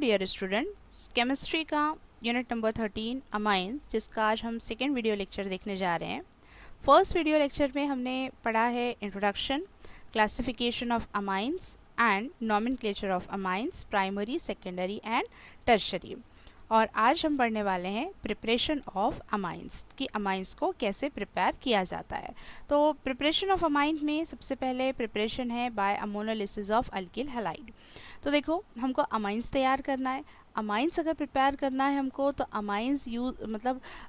Dear students, chemistry का unit number 13 amines, जिसका आज हम सेकेंड वीडियो लेक्चर देखने जा रहे हैं। फर्स्ट वीडियो लेक्चर में हमने पढ़ा है introduction, classification of amines and nomenclature of amines, primary, secondary and tertiary. और आज हम पढ़ने वाले हैं प्रिपरेशन ऑफ अमाइंस, कि अमाइंस को कैसे प्रिपेयर किया जाता है। तो प्रिपरेशन ऑफ अमाइन में सबसे पहले प्रिपरेशन है by ammonolysis of alkyl halide. तो देखो, हमको अमाइंस तैयार करना है। अमाइंस अगर प्रिपेयर करना है हमको, तो अमाइंस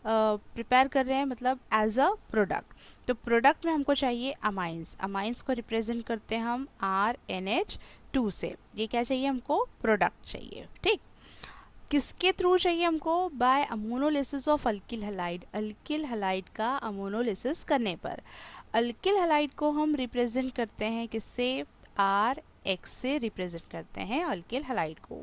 प्रिपेयर कर रहे हैं मतलब एज अ प्रोडक्ट। तो प्रोडक्ट में हमको चाहिए अमाइंस। अमाइंस को रिप्रेजेंट करते हैं हम RNH2 से। ये क्या चाहिए हमको? प्रोडक्ट चाहिए। ठीक, किसके थ्रू चाहिए हमको? By ammonolysis of alkyl halide. Alkyl halide का अमोनोलिसिस करने पर अल्किल हैलाइड को हम रिप्रेजेंट करते हैं किससे? RX से रिप्रेजेंट करते हैं अल्किल हैलाइड को।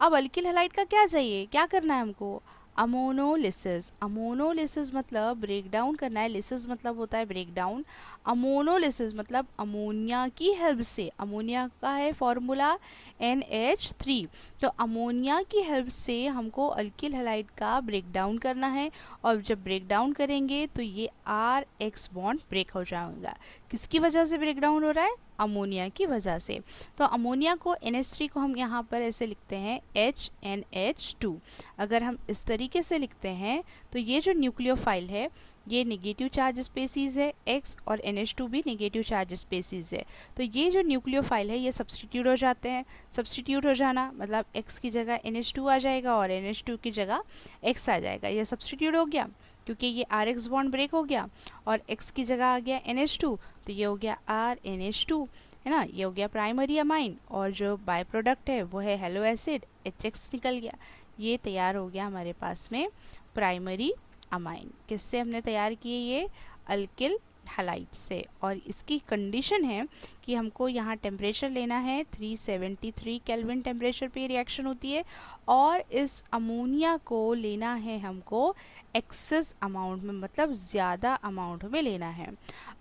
अब अल्किल हैलाइड का क्या चाहिए, क्या करना है हमको? अमोनोलिसिस। अमोनोलिसिस मतलब ब्रेक डाउन करना है। लिसिस मतलब होता है ब्रेक डाउन। अमोनोलिसिस मतलब अमोनिया की हेल्प से। अमोनिया का है फॉर्मूला NH3। तो अमोनिया की हेल्प से हमको अल्किल हैलाइड का ब्रेक डाउन करना है। और जब ब्रेक डाउन करेंगे तो ये RX बॉन्ड ब्रेक हो जाएगा। किसकी वजह से ब्रेक डाउन हो रहा है? अमोनिया की वजह से। तो अमोनिया को NH3 को हम यहाँ पर ऐसे लिखते हैं HNH2। अगर हम इस तरीके से लिखते हैं तो ये जो न्यूक्लियोफाइल है ये नेगेटिव चार्ज स्पेसीज है, X, और NH2 भी नेगेटिव चार्ज स्पेसीज है। तो ये जो न्यूक्लियोफाइल है ये सब्सटीट्यूट हो जाते हैं। सब्सटीट्यूट हो जाना मतलब X की जगह NH2 आ जाएगा और NH2 की जगह X आ जाएगा। ये सब्सटीट्यूट हो गया क्योंकि ये RX बॉन्ड ब्रेक हो गया और X की जगह आ गया NH2, तो ये हो गया RNH2, है ना। ये हो गया प्राइमरी अमाइन और जो बाय प्रोडक्ट है वो है हेलो एसिड, HX निकल गया। ये तैयार हो गया हमारे पास में प्राइमरी अमाइन। किससे हमने तैयार किए? ये अल्किल हैलाइड से। और इसकी कंडीशन है कि हमको यहाँ टेम्परेचर लेना है 373 केल्विन टेम्परेचर पे रिएक्शन होती है। और इस अमोनिया को लेना है हमको एक्सेस अमाउंट में, मतलब ज़्यादा अमाउंट में लेना है।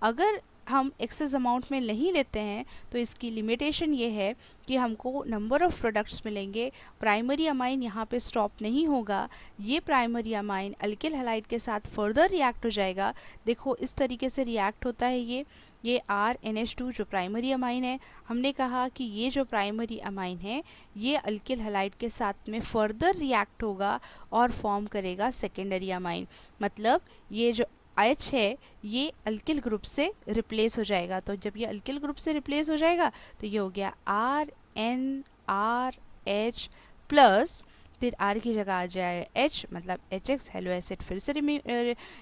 अगर हम एक्सेस अमाउंट में नहीं लेते हैं तो इसकी लिमिटेशन ये है कि हमको नंबर ऑफ़ प्रोडक्ट्स मिलेंगे। प्राइमरी अमाइन यहाँ पे स्टॉप नहीं होगा। ये प्राइमरी अमाइन अल्किल हैलाइड के साथ फर्दर रिएक्ट हो जाएगा। देखो इस तरीके से रिएक्ट होता है ये RNH2 जो प्राइमरी अमाइन है। हमने कहा कि ये जो प्राइमरी अमाइन है ये अल्किल हैलाइड के साथ में फर्दर रिएक्ट होगा और फॉर्म करेगा सेकेंडरी अमाइन। मतलब ये जो H है ये अल्किल ग्रुप से रिप्लेस हो जाएगा। तो जब ये अल्किल ग्रुप से रिप्लेस हो जाएगा तो ये हो गया RNRH प्लस, फिर R की जगह आ जाएगा H, मतलब HX, हेलो एसिड फिर से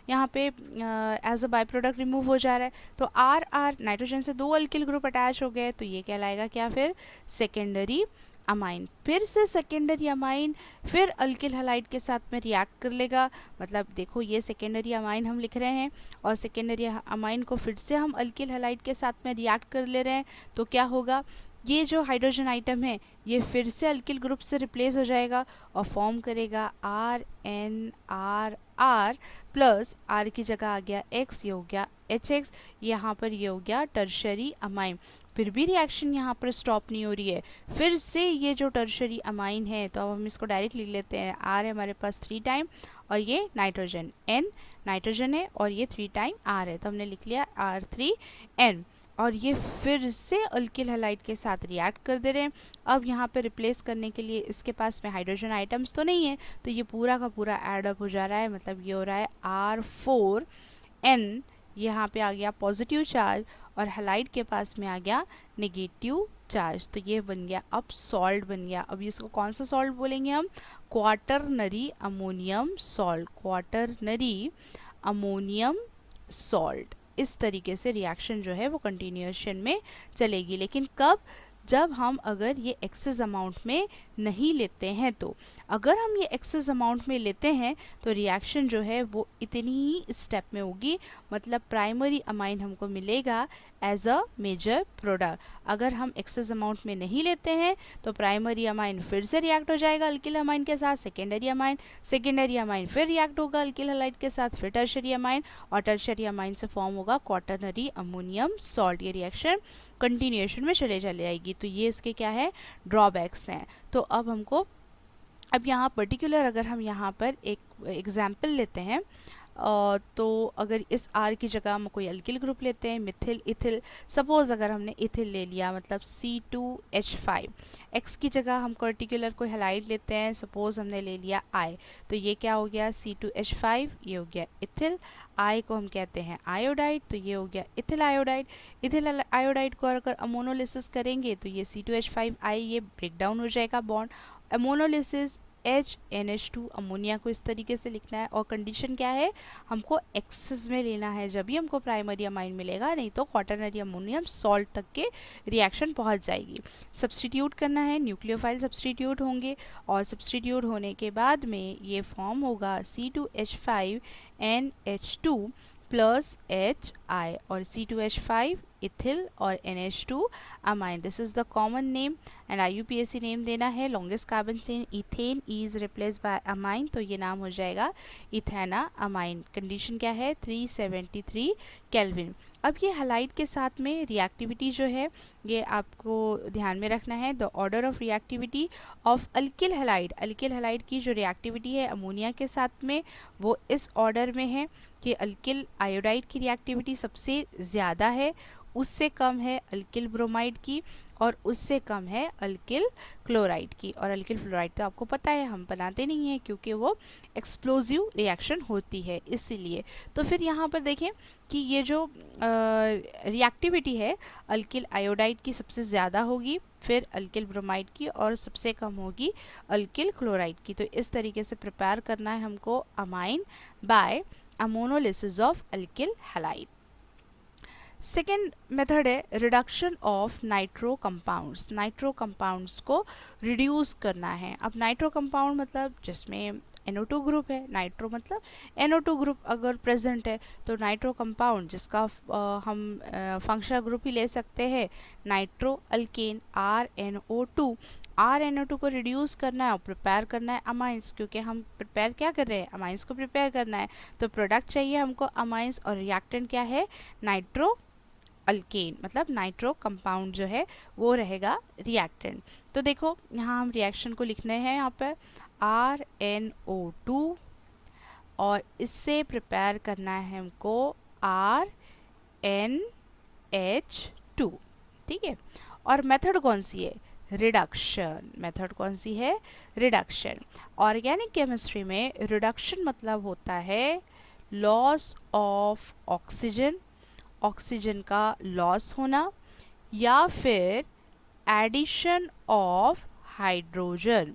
यहाँ पे as a by product remove हो जा रहा है। तो RR नाइट्रोजन से 2 अल्किल ग्रुप अटैच हो गए, तो ये कहलाएगा क्या? फिर सेकेंडरी अमाइन। फिर से सेकेंडरी अमाइन फिर अल्किल हैलाइड के साथ में रिएक्ट कर लेगा। मतलब देखो ये सेकेंडरी अमाइन हम लिख रहे हैं और सेकेंडरी अमाइन को फिर से हम अल्किल हैलाइड के साथ में रिएक्ट कर ले रहे हैं। तो क्या होगा? ये जो हाइड्रोजन आइटम है ये फिर से अल्किल ग्रुप से रिप्लेस हो जाएगा और फॉर्म करेगा RNRR प्लस, R की जगह आ गया X, ये हो गया HX, यहाँ पर ये हो गया टर्शरी अमाइन। फिर भी रिएक्शन यहाँ पर स्टॉप नहीं हो रही है। फिर से ये जो टर्शरी अमाइन है, तो अब हम इसको डायरेक्ट लिख लेते हैं। R है हमारे पास 3 टाइम और ये नाइट्रोजन, N नाइट्रोजन है और ये 3 टाइम R है, तो हमने लिख लिया R3N। और ये फिर से अल्किल हैलाइड के साथ रिएक्ट कर दे रहे हैं। अब यहाँ पे रिप्लेस करने के लिए इसके पास में हाइड्रोजन आइटम्स तो नहीं है, तो ये पूरा का पूरा ऐड अप हो जा रहा है। मतलब ये हो रहा है R4N, यहाँ पे आ गया पॉजिटिव चार्ज और हैलाइड के पास में आ गया नेगेटिव चार्ज। तो ये बन गया, अब सॉल्ट बन गया। अब इसको कौन सा सॉल्ट बोलेंगे हम? Quaternary ammonium salt. Quaternary ammonium salt. इस तरीके से रिएक्शन जो है वो कंटिन्यूएशन में चलेगी। लेकिन कब? जब हम अगर ये एक्सेस अमाउंट में नहीं लेते हैं। तो अगर हम ये एक्सेस अमाउंट में लेते हैं तो रिएक्शन जो है वो इतनी ही स्टेप में होगी। मतलब प्राइमरी अमाइन हमको मिलेगा एज अ मेजर प्रोडक्ट। अगर हम एक्सेस अमाउंट में नहीं लेते हैं तो प्राइमरी अमाइन फिर से रिएक्ट हो जाएगा अल्किल अमाइन के साथ सेकेंडरी अमाइन। सेकेंडरी अमाइन फिर रिएक्ट होगा अल्किल हैलाइड के साथ, फिर टर्शरी अमाइन, और टर्शरी अमाइन से फॉर्म होगा क्वाटरनरी अमोनियम सॉल्ट। ये रिएक्शन कंटिन्यूएशन में चले जाएगी। तो ये इसके क्या है? ड्रॉबैक्स हैं। तो अब हमको अब यहाँ पर्टिकुलर अगर हम यहाँ पर एक एग्जाम्पल लेते हैं, तो अगर इस R की जगह हम कोई अल्किल ग्रुप लेते हैं, मिथिल, इथिल, सपोज अगर हमने इथिल ले लिया मतलब C2H5, X की जगह हम पर्टिकुलर कोई हैलाइड लेते हैं, सपोज हमने ले लिया I, तो ये क्या हो गया C2H5, ये हो गया इथिल, I को हम कहते हैं आयोडाइड, तो ये हो गया इथिल आयोडाइड। इथिल आयोडाइड को अगर अमोनोलिसिस करेंगे तो ये C2H5I ये ब्रेक डाउन हो जाएगा बॉन्ड, अमोनोलिसिस HNH2 अमोनिया को इस तरीके से लिखना है, और कंडीशन क्या है, हमको एक्सेस में लेना है जब भी हमको प्राइमरी अमाइन मिलेगा, नहीं तो क्वाटरनरी अमोनियम सॉल्ट तक के रिएक्शन पहुंच जाएगी। सब्सटीट्यूट करना है, न्यूक्लियोफाइल सब्सटीट्यूट होंगे, और सब्सटीट्यूट होने के बाद में ये फॉर्म होगा C2H5NH2 प्लस HI, और C2H5 इथिल और NH2 amine. This is the common name and IUPAC name देना है। Longest carbon chain ethane is replace by amine, तो ये नाम हो जाएगा इथेना अमाइन। कंडीशन क्या है 373 केल्विन। अब ये हैलाइड के साथ में रिएक्टिविटी जो है ये आपको ध्यान में रखना है। The order of reactivity of alkyl halide, alkyl halide की जो रिएक्टिविटी है अमोनिया के साथ में वो इस ऑर्डर में है कि अल्किल आयोडाइड की रिएक्टिविटी सबसे ज़्यादा है, उससे कम है अल्किल ब्रोमाइड की, और उससे कम है अल्किल क्लोराइड की। और अल्किल फ्लोराइड तो आपको पता है हम बनाते नहीं हैं क्योंकि वो एक्सप्लोजिव रिएक्शन होती है इसीलिए। तो फिर यहाँ पर देखें कि ये जो रिएक्टिविटी है अल्किल आयोडाइड की सबसे ज़्यादा होगी, फिर अल्किल ब्रोमाइड की, और सबसे कम होगी अल्किल क्लोराइड की। तो इस तरीके से प्रिपेयर करना है हमको amine by ammonolysis of alkyl halide. Second method है reduction of nitro compounds. Nitro compounds को रिड्यूस करना है। अब नाइट्रो कंपाउंड मतलब जिसमें NO2 ग्रुप है, नाइट्रो मतलब NO2 ग्रुप अगर प्रेजेंट है तो नाइट्रो कंपाउंड जिसका हम फंक्शनल ग्रुप ही ले सकते हैं नाइट्रो अल्केन RNO2। RNO2 को रिड्यूस करना है और प्रिपेयर करना है अमाइंस, क्योंकि हम प्रिपेयर क्या कर रहे हैं अमाइंस को प्रिपेयर करना है, तो प्रोडक्ट चाहिए हमको अमाइंस, और रिएक्टेंट क्या है नाइट्रो अल्केन, मतलब नाइट्रो कंपाउंड जो है वो रहेगा रिएक्टेंट। तो देखो यहाँ हम रिएक्शन को लिखने हैं यहाँ पर RNO2 और इससे प्रिपेयर करना है हमको RNH2, ठीक है। और मेथड कौन सी है रिडक्शन, मेथड कौन सी है रिडक्शन। ऑर्गेनिक केमिस्ट्री में रिडक्शन मतलब होता है लॉस ऑफ ऑक्सीजन, ऑक्सीजन का लॉस होना, या फिर एडिशन ऑफ हाइड्रोजन,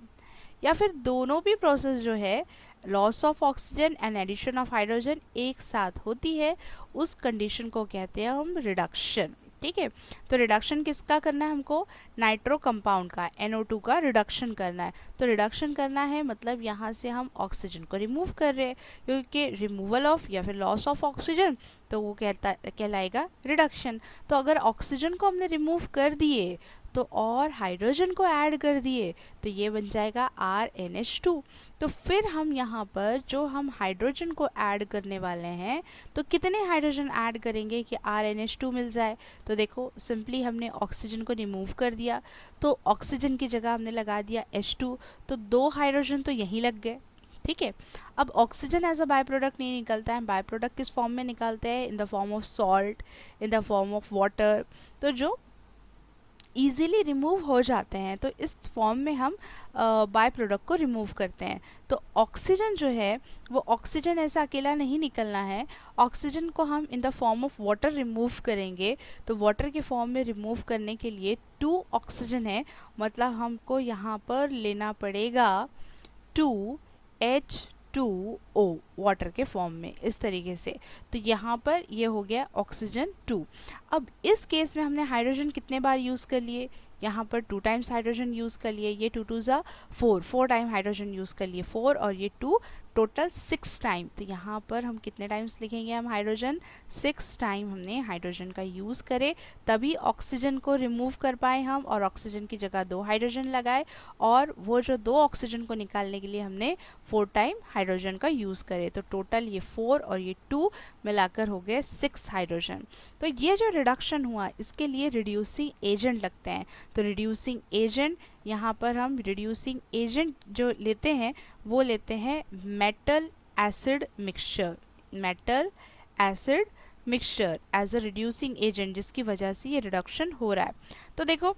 या फिर दोनों भी प्रोसेस जो है loss of oxygen and addition of hydrogen एक साथ होती है, उस कंडीशन को कहते हैं हम रिडक्शन, ठीक है। तो रिडक्शन किसका करना है हमको नाइट्रो कंपाउंड का NO2 का रिडक्शन करना है। तो रिडक्शन करना है मतलब यहाँ से हम ऑक्सीजन को रिमूव कर रहे हैं, क्योंकि रिमूवल ऑफ या फिर लॉस ऑफ ऑक्सीजन तो वो कहलाएगा रिडक्शन। तो अगर ऑक्सीजन को हमने रिमूव कर दिए तो और हाइड्रोजन को ऐड कर दिए तो ये बन जाएगा RNH2। तो फिर हम यहाँ पर जो हम हाइड्रोजन को ऐड करने वाले हैं तो कितने हाइड्रोजन ऐड करेंगे कि RNH2 मिल जाए। तो देखो सिंपली हमने ऑक्सीजन को रिमूव कर दिया तो ऑक्सीजन की जगह हमने लगा दिया H2, तो 2 हाइड्रोजन तो यहीं लग गए, ठीक है। अब oxygen as a by product नहीं निकलता है, बाय प्रोडक्ट किस फॉर्म में निकलते हैं in the form of salt, in the form of water, तो जो ईज़िली रिमूव हो जाते हैं, तो इस फॉर्म में हम बाय प्रोडक्ट को रिमूव करते हैं। तो ऑक्सीजन जो है वो ऑक्सीजन ऐसा अकेला नहीं निकलना है, ऑक्सीजन को हम in the form of water remove करेंगे। तो वाटर के फॉर्म में रिमूव करने के लिए 2 ऑक्सीजन है, मतलब हमको यहाँ पर लेना पड़ेगा 2H2O वाटर के फॉर्म में इस तरीके से। तो यहाँ पर ये हो गया ऑक्सीजन 2। अब इस केस में हमने हाइड्रोजन कितने बार यूज़ कर लिए, यहाँ पर 2 टाइम्स हाइड्रोजन यूज़ कर लिए, ये 2 2 ज़ा 4 टाइम हाइड्रोजन यूज़ कर लिए 4, और ये 2 टोटल 6 टाइम। तो यहाँ पर हम कितने टाइम्स लिखेंगे हम हाइड्रोजन 6 टाइम हमने हाइड्रोजन का यूज़ करे, तभी ऑक्सीजन को रिमूव कर पाए हम और ऑक्सीजन की जगह 2 हाइड्रोजन लगाए, और वो जो 2 ऑक्सीजन को निकालने के लिए हमने 4 टाइम हाइड्रोजन का यूज़ करे। तो टोटल ये 4 और ये 2 मिलाकर हो गए 6 हाइड्रोजन। तो ये जो रिडक्शन हुआ इसके लिए रिड्यूसिंग एजेंट लगते हैं। तो रिड्यूसिंग एजेंट यहाँ पर हम रिड्यूसिंग एजेंट जो लेते हैं वो लेते हैं metal acid mixture, metal acid mixture as a reducing agent, जिसकी वजह से ये रिडक्शन हो रहा है। तो देखो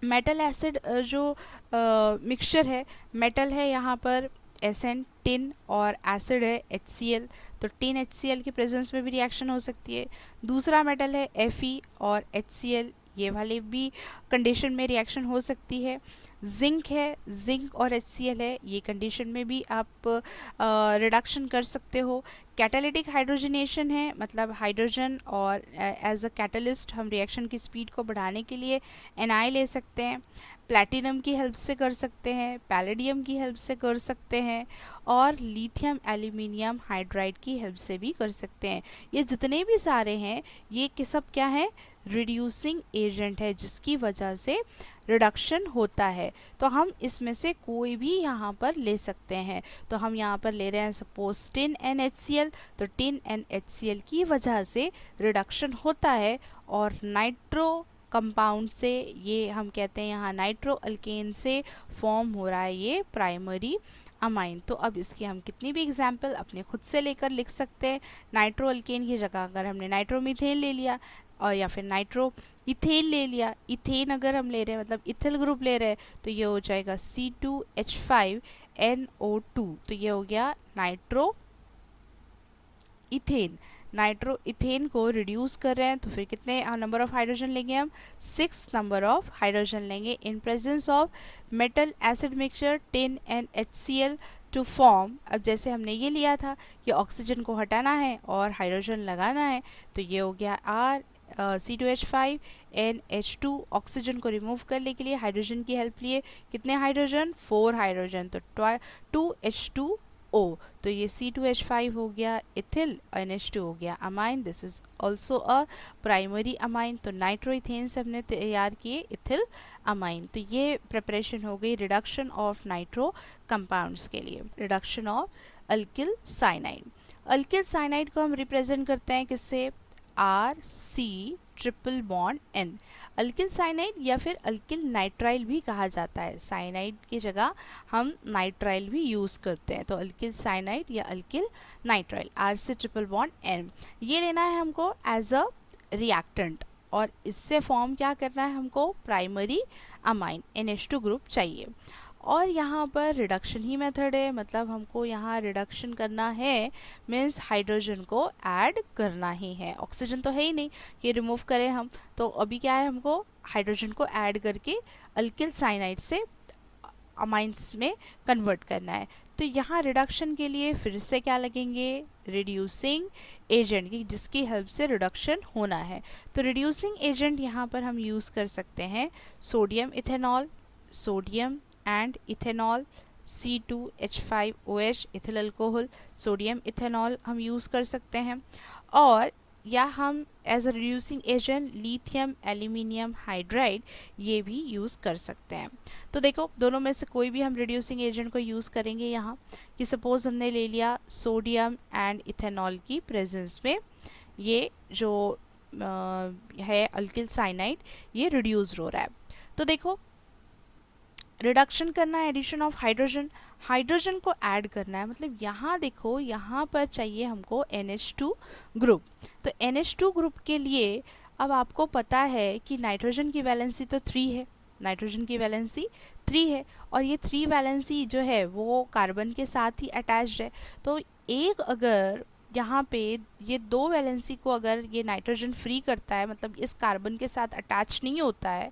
मेटल एसिड जो मिक्सचर है, मेटल है यहाँ पर एसएन टिन और एसिड है HCl, तो टिन HCl के प्रेजेंस में भी रिएक्शन हो सकती है। दूसरा मेटल है Fe और HCl, ये वाले भी कंडीशन में रिएक्शन हो सकती है। जिंक है, जिंक और HCl है, ये कंडीशन में भी आप रिडक्शन कर सकते हो। कैटालिटिक हाइड्रोजनेशन है, मतलब हाइड्रोजन और एज अ कैटलिस्ट हम रिएक्शन की स्पीड को बढ़ाने के लिए Na ले सकते हैं। प्लैटिनम की हेल्प से कर सकते हैं, पैलेडियम की हेल्प से कर सकते हैं और लिथियम एल्यूमिनियम हाइड्राइड की हेल्प से भी कर सकते हैं। ये जितने भी सारे हैं ये सब क्या है, रिड्यूसिंग एजेंट है, जिसकी वजह से रिडक्शन होता है। तो हम इसमें से कोई भी यहाँ पर ले सकते हैं। तो हम यहाँ पर ले रहे हैं सपोज टिन NaHCl, तो टिन NaHCl की वजह से रिडक्शन होता है और नाइट्रो कंपाउंड से, ये हम कहते हैं यहाँ नाइट्रो अल्केन से फॉर्म हो रहा है ये प्राइमरी अमाइन। तो अब इसकी हम कितनी भी एग्जाम्पल अपने खुद से लेकर लिख सकते हैं। नाइट्रो अल्केन की जगह अगर हमने नाइट्रोमीथेन ले लिया और या फिर नाइट्रो इथेन ले लिया, इथेन अगर हम ले रहे हैं मतलब इथिल ग्रुप ले रहे हैं, तो ये हो जाएगा C2H5NO2, तो ये हो गया नाइट्रो इथेन। नाइट्रो इथेन को रिड्यूस कर रहे हैं तो फिर कितने नंबर ऑफ हाइड्रोजन लेंगे हम, 6 नंबर ऑफ हाइड्रोजन लेंगे in presence of metal acid mixture tin NaHCl to form. अब जैसे हमने ये लिया था, ये ऑक्सीजन को हटाना है और हाइड्रोजन लगाना है, तो ये हो गया C2H5NH2, ऑक्सीजन को रिमूव करने के लिए हाइड्रोजन की हेल्प लिए, कितने हाइड्रोजन, 4 हाइड्रोजन, तो 2H2O, तो ये C2H5 हो गया इथिल, NH2 हो गया amine. This is also a primary amine. तो नाइट्रोइथेन से हमने तैयार किए इथिल अमाइन। तो ये प्रिपरेशन हो गई रिडक्शन ऑफ नाइट्रो कंपाउंड्स के लिए। Reduction of alkyl cyanide, alkyl cyanide को हम रिप्रेजेंट करते हैं किससे, RC∼N। अल्किल साइनाइड या फिर अल्किल नाइट्राइल भी कहा जाता है, साइनाइड की जगह हम नाइट्राइल भी यूज़ करते हैं। तो अल्किल साइनाइड या अल्किल नाइट्राइल, RC∼N, ये लेना है हमको एज अ रिएक्टेंट और इससे फॉर्म क्या करना है हमको, प्राइमरी अमाइन NH2 ग्रुप चाहिए। और यहाँ पर रिडक्शन ही मेथड है, मतलब हमको यहाँ रिडक्शन करना है मीन्स हाइड्रोजन को ऐड करना ही है, ऑक्सीजन तो है ही नहीं कि रिमूव करें हम, तो अभी क्या है हमको हाइड्रोजन को ऐड करके अल्किल साइनाइड से अमाइंस में कन्वर्ट करना है। तो यहाँ रिडक्शन के लिए फिर से क्या लगेंगे, रिड्यूसिंग एजेंट की, जिसकी हेल्प से रिडक्शन होना है। तो रिड्यूसिंग एजेंट यहाँ पर हम यूज़ कर सकते हैं sodium ethanol, sodium and ethanol, C2H5OH ethyl alcohol, sodium ethanol हम यूज़ कर सकते हैं। और या हम as a reducing agent lithium aluminium hydride ये भी यूज़ कर सकते हैं। तो देखो दोनों में से कोई भी हम रिड्यूसिंग एजेंट को यूज़ करेंगे यहाँ, कि सपोज हमने ले लिया सोडियम एंड इथेनॉल की प्रेजेंस में ये जो है अल्किल साइनाइड, ये रिड्यूस हो रहा है। तो देखो रिडक्शन करना है, एडिशन ऑफ हाइड्रोजन, हाइड्रोजन को ऐड करना है, मतलब यहाँ देखो यहाँ पर चाहिए हमको NH2 ग्रुप। तो NH2 ग्रुप के लिए अब आपको पता है कि नाइट्रोजन की वैलेंसी तो 3 है, नाइट्रोजन की वैलेंसी 3 है और ये 3 वैलेंसी जो है वो कार्बन के साथ ही अटैच्ड है। तो एक अगर यहाँ पे ये 2 वैलेंसी को अगर ये नाइट्रोजन फ्री करता है, मतलब इस कार्बन के साथ अटैच नहीं होता है,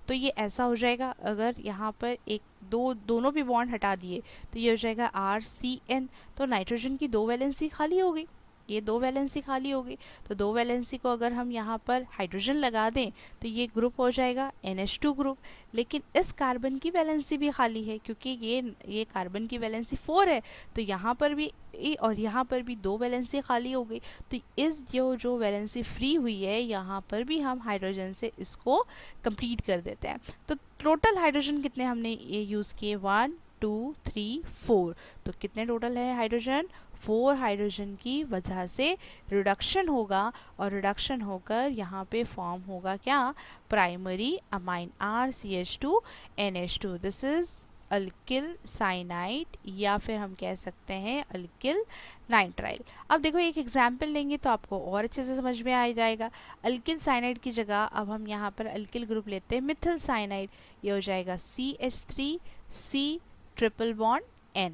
तो ये ऐसा हो जाएगा, अगर यहाँ पर एक दोनों भी बॉन्ड हटा दिए तो ये हो जाएगा RCN, तो नाइट्रोजन की 2 वैलेंसी खाली हो गई, ये 2 वैलेंसी खाली हो गई। तो 2 वैलेंसी को अगर हम यहाँ पर हाइड्रोजन लगा दें तो ये ग्रुप हो जाएगा NH2 ग्रुप, लेकिन इस कार्बन की वैलेंसी भी खाली है क्योंकि ये कार्बन की वैलेंसी 4 है, तो यहाँ पर भी और यहाँ पर भी 2 वैलेंसी खाली हो गई। तो इस जो वैलेंसी फ्री हुई है यहाँ पर भी हम हाइड्रोजन से इसको कंप्लीट कर देते हैं। तो टोटल हाइड्रोजन कितने हमने ये यूज़ किए, 1 2 3 4, तो कितने टोटल है हाइड्रोजन, 4 हाइड्रोजन की वजह से रिडक्शन होगा और रिडक्शन होकर यहाँ पे फॉर्म होगा क्या, primary amine RCH2NH2। This is alkyl cyanide या फिर हम कह सकते हैं अल्किल नाइट्राइल। अब देखो एक एग्जाम्पल लेंगे तो आपको और अच्छे से समझ में आ जाएगा। अल्किल साइनाइड की जगह अब हम यहाँ पर अल्किल ग्रुप लेते हैं मिथिल साइनाइड, ये हो जाएगा CH3C ट्रिपल बॉन्ड N,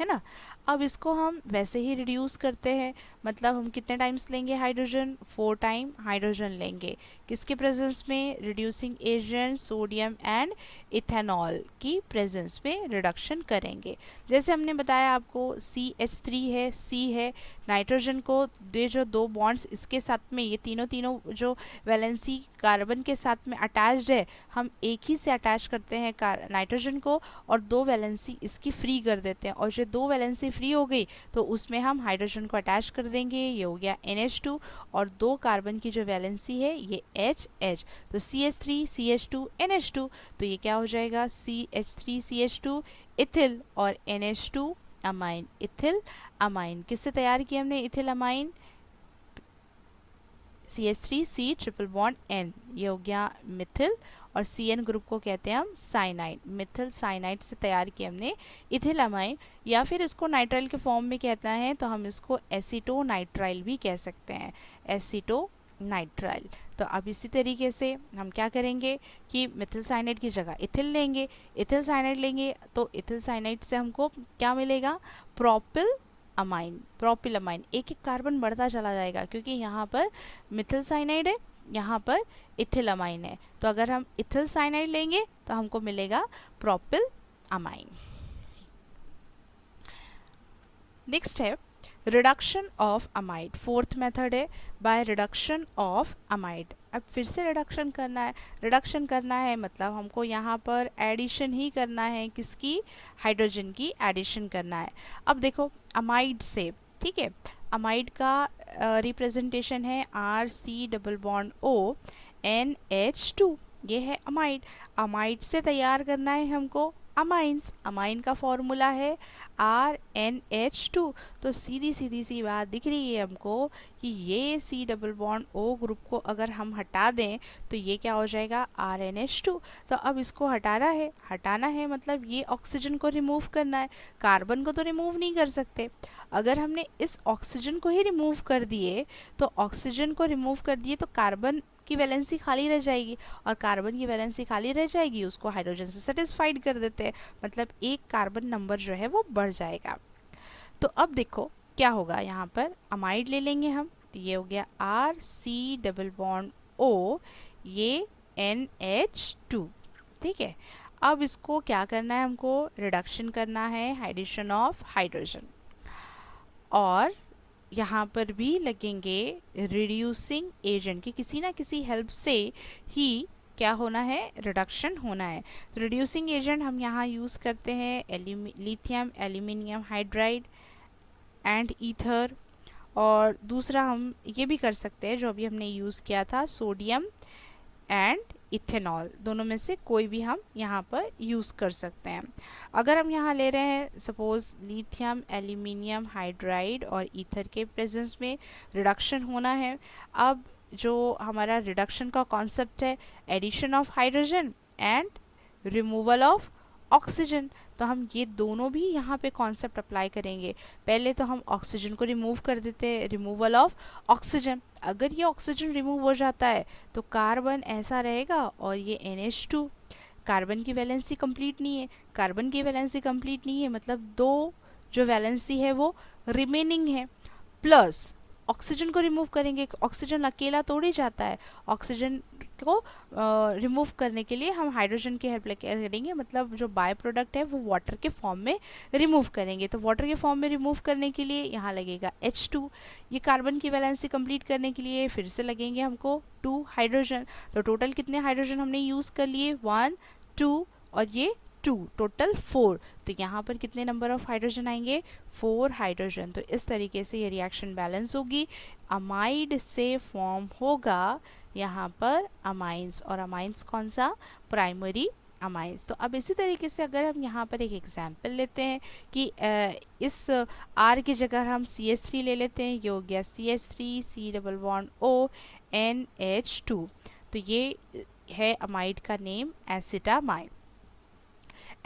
है ना। अब इसको हम वैसे ही रिड्यूस करते हैं, मतलब हम कितने टाइम्स लेंगे हाइड्रोजन, 4 टाइम हाइड्रोजन लेंगे किसके प्रेजेंस में, reducing agent sodium and ethanol की प्रेजेंस में रिडक्शन करेंगे। जैसे हमने बताया आपको CH3 है, C है, नाइट्रोजन को ये जो 2 बॉन्ड्स इसके साथ में, ये तीनों जो वैलेंसी कार्बन के साथ में अटैच्ड है, हम एक ही से अटैच करते हैं नाइट्रोजन को और 2 वैलेंसी इसकी फ्री कर देते हैं, और जो 2 वैलेंसी फ्री हो गई तो उसमें हम हाइड्रोजन को अटैच कर देंगे, ये हो गया NH2 और 2 कार्बन की जो वैलेंसी है ये HH, तो CH3CH2NH2, तो ये क्या हो जाएगा CH3CH2 इथिल और NH2 अमाइन, इथिल अमाइन। किससे तैयार किया हमने ethyl amine, CH3C triple bond N, ये हो गया मिथिल, और CN ग्रुप को कहते हैं हम साइनाइड, मिथिल साइनाइड से तैयार किया हमने इथिल अमाइन, या फिर इसको नाइट्राइल के फॉर्म में कहता है तो हम इसको एसीटोनाइट्राइल भी कह सकते हैं, एसीटोनाइट्राइल। तो अब इसी तरीके से हम क्या करेंगे कि मिथिल साइनाइड की जगह इथिल लेंगे, इथिल साइनाइड लेंगे तो इथिल साइनाइड से हमको क्या मिलेगा, प्रोपिल अमाइन, प्रोपिल अमाइन, एक एक कार्बन बढ़ता चला जाएगा क्योंकि यहाँ पर मिथिल साइनाइड है, यहाँ पर इथिल अमाइन है, तो अगर हम इथिल साइनाइड लेंगे तो हमको मिलेगा प्रोपिल अमाइन। नेक्स्ट है reduction of amide, fourth method है बाय रिडक्शन ऑफ अमाइड। अब फिर से रिडक्शन करना है मतलब हमको यहाँ पर एडिशन ही करना है, किसकी, हाइड्रोजन की एडिशन करना है। अब देखो अमाइड से, ठीक है, अमाइड का रिप्रेजेंटेशन है RC double bond O NH2, ये है अमाइड। अमाइड से तैयार करना है हमको अमाइंस, अमाइन का फॉर्मूला है RNH2, तो सीधी सी बात दिख रही है हमको कि ये C double bond O group को अगर हम हटा दें तो ये क्या हो जाएगा RNH2। तो अब इसको हटाना है मतलब ये ऑक्सीजन को रिमूव करना है, कार्बन को तो रिमूव नहीं कर सकते। अगर हमने इस ऑक्सीजन को ही रिमूव कर दिए तो कार्बन की वैलेंसी खाली रह जाएगी, और कार्बन की वैलेंसी खाली रह जाएगी उसको हाइड्रोजन से सेटिस्फाइड कर देते हैं, मतलब एक कार्बन नंबर जो है वो बढ़ जाएगा। तो अब देखो क्या होगा, यहाँ पर अमाइड ले लेंगे हम, तो ये हो गया RC डबल बॉन्ड O, ये NH2, ठीक है। अब इसको क्या करना है, हमको रिडक्शन करना है, हाइड्रेशन ऑफ हाइड्रोजन, और यहाँ पर भी लगेंगे रिड्यूसिंग एजेंट की किसी ना किसी हेल्प से ही क्या होना है, रिडक्शन होना है। तो रिड्यूसिंग एजेंट हम यहाँ यूज़ करते हैं lithium aluminium hydride and ether, और दूसरा हम ये भी कर सकते हैं जो अभी हमने यूज़ किया था सोडियम एंड इथेनॉल, दोनों में से कोई भी हम यहाँ पर यूज़ कर सकते हैं। अगर हम यहाँ ले रहे हैं सपोज लिथियम एल्यूमिनियम हाइड्राइड और ईथर के प्रेजेंस में रिडक्शन होना है, अब जो हमारा रिडक्शन का कॉन्सेप्ट है addition of hydrogen and removal of oxygen, तो हम ये दोनों भी यहाँ पे कॉन्सेप्ट अप्लाई करेंगे। पहले तो हम ऑक्सीजन को रिमूव कर देते हैं, रिमूवल ऑफ ऑक्सीजन। अगर ये ऑक्सीजन रिमूव हो जाता है तो कार्बन ऐसा रहेगा और ये NH2, कार्बन की वैलेंसी कंप्लीट नहीं है, मतलब 2 जो वैलेंसी है वो रिमेनिंग है, प्लस ऑक्सीजन को रिमूव करेंगे, ऑक्सीजन अकेला तोड़ ही जाता है, ऑक्सीजन को रिमूव करने के लिए हम हाइड्रोजन की हेल्प करेंगे, मतलब जो बाय प्रोडक्ट है वो वाटर के फॉर्म में रिमूव करेंगे। तो वाटर के फॉर्म में रिमूव करने के लिए यहाँ लगेगा H2, ये कार्बन की वैलेंसी कंप्लीट करने के लिए फिर से लगेंगे हमको 2 हाइड्रोजन। तो टोटल कितने हाइड्रोजन हमने यूज़ कर लिए, 1 2 और ये 2, टोटल 4। तो यहाँ पर कितने नंबर ऑफ हाइड्रोजन आएंगे, 4 हाइड्रोजन। तो इस तरीके से ये रिएक्शन बैलेंस होगी, अमाइड से फॉर्म होगा यहाँ पर अमाइंस, और अमाइंस कौन सा, प्राइमरी अमाइंस। तो अब इसी तरीके से अगर हम यहाँ पर एक एग्जांपल लेते हैं कि इस R की जगह हम CH3 ले लेते हैं, ये हो गया CH3 C double bond O NH2। तो ये है अमाइड का नेम एसिटामाइड।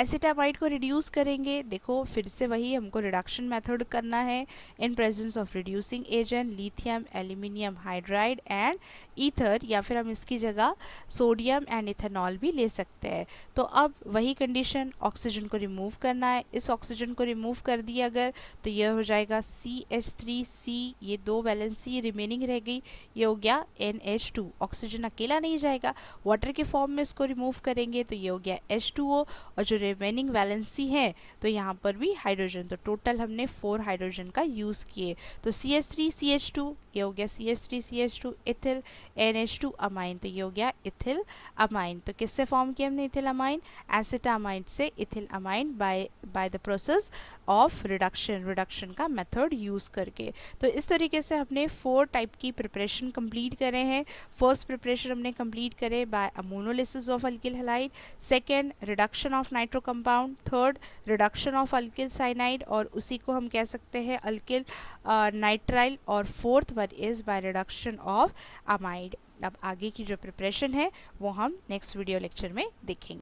एसिटामाइड को रिड्यूस करेंगे, देखो फिर से वही हमको रिडक्शन मेथड करना है इन presence of reducing agent lithium aluminium hydride and ether, या फिर हम इसकी जगह सोडियम एंड इथेनॉल भी ले सकते हैं। तो अब वही कंडीशन, ऑक्सीजन को रिमूव करना है। इस ऑक्सीजन को रिमूव कर दिया अगर तो ये हो जाएगा CH3C, ये 2 वैलेंसी रिमेनिंग रह गई, ये हो गया NH2। ऑक्सीजन अकेला नहीं जाएगा, वाटर के फॉर्म में इसको रिमूव करेंगे तो ये हो गया H2O, और जो रिमेनिंग वैलेंसी है तो यहाँ पर भी हाइड्रोजन, तो टोटल हमने 4 हाइड्रोजन का यूज़ किए। तो CH3CH2, ये हो गया CH3CH2 इथिल NH2 अमाइन, तो ये हो गया इथिल अमाइन। तो किससे फॉर्म किया हमने इथिल अमाइन? एसिटामाइड से ethyl amine by the process of reduction का मेथड यूज़ करके। तो इस तरीके से हमने 4 टाइप की प्रिपरेशन कंप्लीट करे हैं। फर्स्ट प्रिपरेशन हमने कंप्लीट करे by ammonolysis of alkyl halide, second reduction of nitro compound, third reduction of alkyl cyanide और उसी को हम कह सकते हैं अल्किल नाइट्राइल, और fourth one is by reduction of amide. अब आगे की जो प्रिपरेशन है वो हम नेक्स्ट वीडियो लेक्चर में देखेंगे।